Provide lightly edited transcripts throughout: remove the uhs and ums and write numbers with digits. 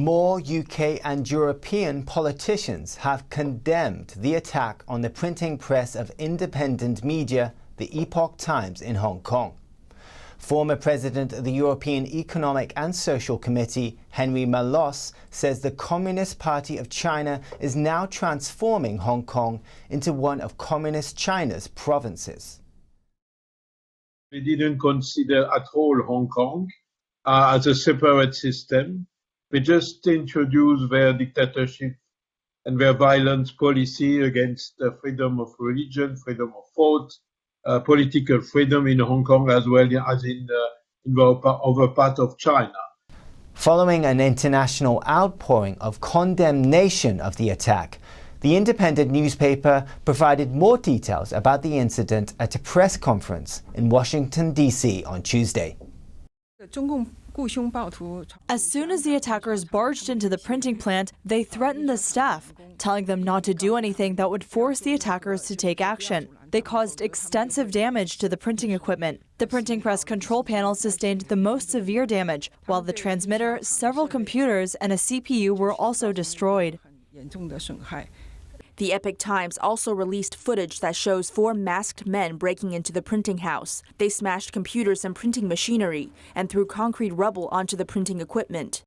More UK and European politicians have condemned the attack on the printing press of independent media, the Epoch Times in Hong Kong. Former President of the European Economic and Social Committee, Henry Malos, says the Communist Party of China is now transforming Hong Kong into one of Communist China's provinces. We didn't consider at all Hong Kong as a separate system. We just introduced their dictatorship and their violence policy against freedom of religion, freedom of thought, political freedom in Hong Kong as well as in the other part of China. Following an international outpouring of condemnation of the attack, the independent newspaper provided more details about the incident at a press conference in Washington, D.C. on Tuesday. As soon as the attackers barged into the printing plant, they threatened the staff, telling them not to do anything that would force the attackers to take action. They caused extensive damage to the printing equipment. The printing press control panel sustained the most severe damage, while the transmitter, several computers, and a CPU were also destroyed. The Epoch Times also released footage that shows 4 masked men breaking into the printing house. They smashed computers and printing machinery and threw concrete rubble onto the printing equipment.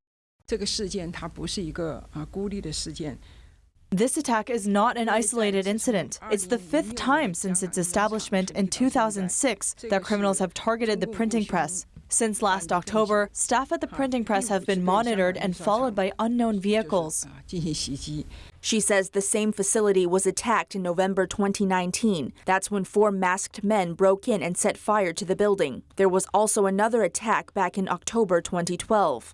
This attack is not an isolated incident. It's the 5th time since its establishment in 2006 that criminals have targeted the printing press. Since last October, staff at the printing press have been monitored and followed by unknown vehicles. She says the same facility was attacked in November 2019. That's when 4 masked men broke in and set fire to the building. There was also another attack back in October 2012.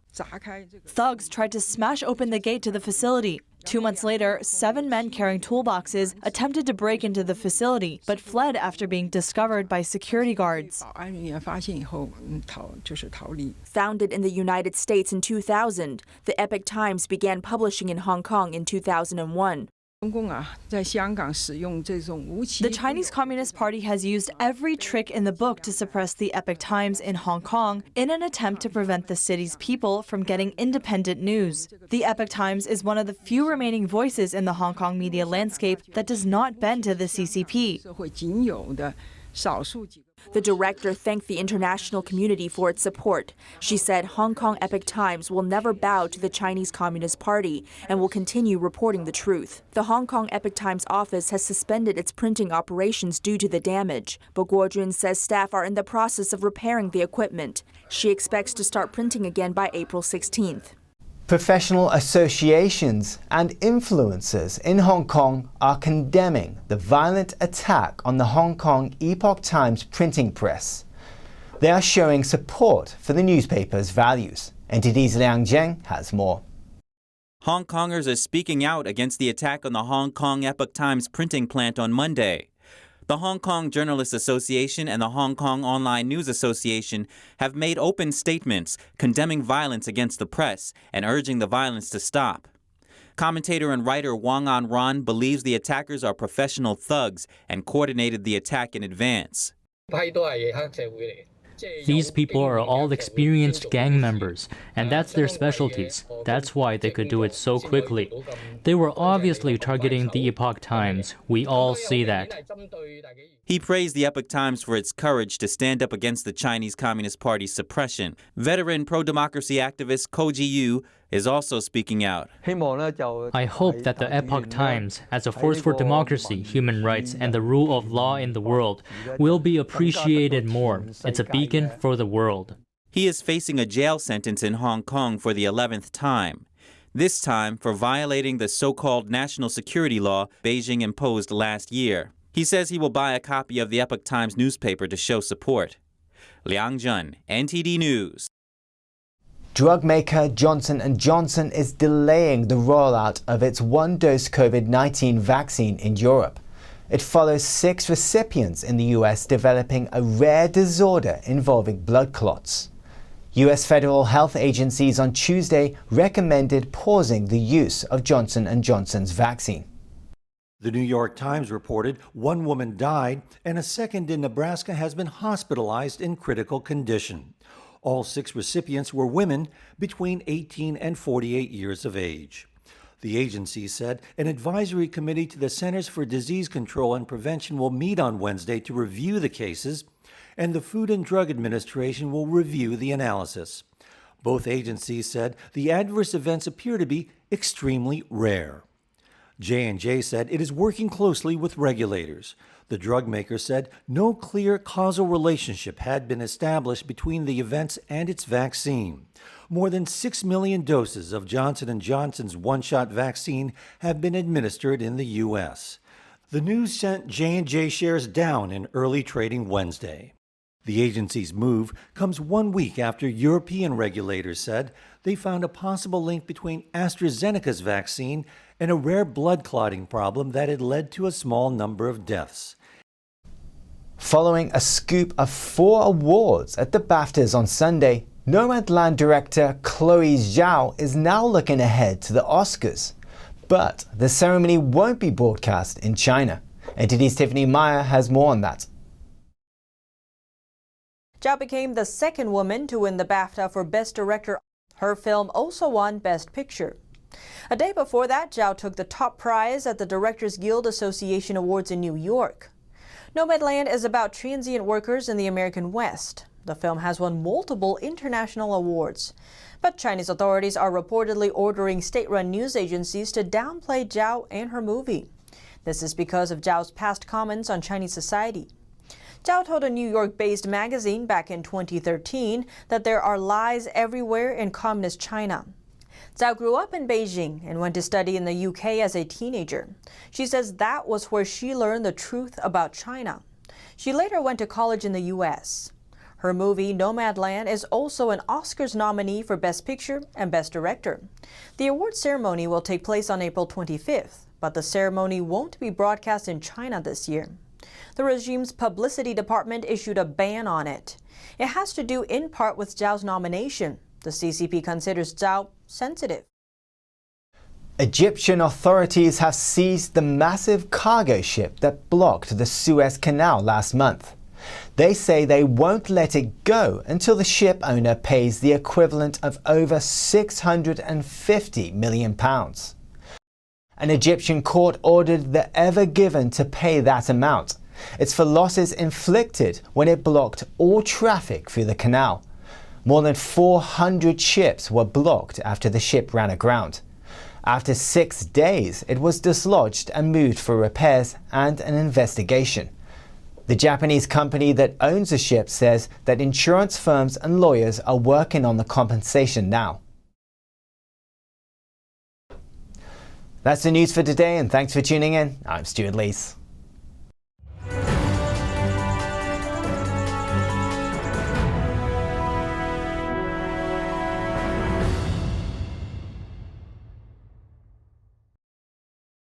Thugs tried to smash open the gate to the facility. 2 months later, 7 men carrying toolboxes attempted to break into the facility, but fled after being discovered by security guards. Founded in the United States in 2000, the Epoch Times began publishing in Hong Kong in 2001. The Chinese Communist Party has used every trick in the book to suppress the Epoch Times in Hong Kong in an attempt to prevent the city's people from getting independent news. The Epoch Times is one of the few remaining voices in the Hong Kong media landscape that does not bend to the CCP. The director thanked the international community for its support. She said Hong Kong Epoch Times will never bow to the Chinese Communist Party and will continue reporting the truth. The Hong Kong Epoch Times office has suspended its printing operations due to the damage, but Guo Jun says staff are in the process of repairing the equipment. She expects to start printing again by April 16th. Professional associations and influencers in Hong Kong are condemning the violent attack on the Hong Kong Epoch Times printing press. They are showing support for the newspaper's values. NTD's Liang Zheng has more. Hongkongers are speaking out against the attack on the Hong Kong Epoch Times printing plant on Monday. The Hong Kong Journalists Association and the Hong Kong Online News Association have made open statements condemning violence against the press and urging the violence to stop. Commentator and writer Wang Anran believes the attackers are professional thugs and coordinated the attack in advance. These people are all experienced gang members, and that's their specialties. That's why they could do it so quickly. They were obviously targeting the Epoch Times. We all see that. He praised the Epoch Times for its courage to stand up against the Chinese Communist Party's suppression. Veteran pro-democracy activist Ko Ji-yu is also speaking out. I hope that the Epoch Times, as a force for democracy, human rights, and the rule of law in the world, will be appreciated more. It's a beacon for the world. He is facing a jail sentence in Hong Kong for the 11th time. This time for violating the so-called national security law Beijing imposed last year. He says he will buy a copy of the Epoch Times newspaper to show support. Liang Zheng, NTD News. Drug maker Johnson & Johnson is delaying the rollout of its one-dose COVID-19 vaccine in Europe. It follows 6 recipients in the US developing a rare disorder involving blood clots. US federal health agencies on Tuesday recommended pausing the use of Johnson & Johnson's vaccine. The New York Times reported 1 woman died and a second in Nebraska has been hospitalized in critical condition. All 6 recipients were women between 18 and 48 years of age. The agency said an advisory committee to the Centers for Disease Control and Prevention will meet on Wednesday to review the cases, and the Food and Drug Administration will review the analysis. Both agencies said the adverse events appear to be extremely rare. J&J said it is working closely with regulators. The drug maker said no clear causal relationship had been established between the events and its vaccine. More than 6 million doses of Johnson & Johnson's one-shot vaccine have been administered in the U.S. The news sent J&J shares down in early trading Wednesday. The agency's move comes 1 week after European regulators said they found a possible link between AstraZeneca's vaccine and a rare blood clotting problem that had led to a small number of deaths. Following a scoop of 4 awards at the BAFTAs on Sunday, Nomadland director Chloe Zhao is now looking ahead to the Oscars. But the ceremony won't be broadcast in China. NTD's Tiffany Meyer has more on that. Zhao became the second woman to win the BAFTA for Best Director. Her film also won Best Picture. A day before that, Zhao took the top prize at the Directors Guild Association Awards in New York. Nomadland is about transient workers in the American West. The film has won multiple international awards. But Chinese authorities are reportedly ordering state-run news agencies to downplay Zhao and her movie. This is because of Zhao's past comments on Chinese society. Zhao told a New York-based magazine back in 2013 that there are lies everywhere in communist China. Zhao grew up in Beijing and went to study in the UK as a teenager. She says that was where she learned the truth about China. She later went to college in the US. Her movie, Nomadland, is also an Oscars nominee for Best Picture and Best Director. The award ceremony will take place on April 25th, but the ceremony won't be broadcast in China this year. The regime's publicity department issued a ban on it. It has to do in part with Zhao's nomination. The CCP considers Zhao sensitive. Egyptian authorities have seized the massive cargo ship that blocked the Suez Canal last month. They say they won't let it go until the ship owner pays the equivalent of over £650 million. An Egyptian court ordered the Ever Given to pay that amount. It's for losses inflicted when it blocked all traffic through the canal. More than 400 ships were blocked after the ship ran aground. After 6 days, it was dislodged and moved for repairs and an investigation. The Japanese company that owns the ship says that insurance firms and lawyers are working on the compensation now. That's the news for today, and thanks for tuning in. I'm Stuart Lees.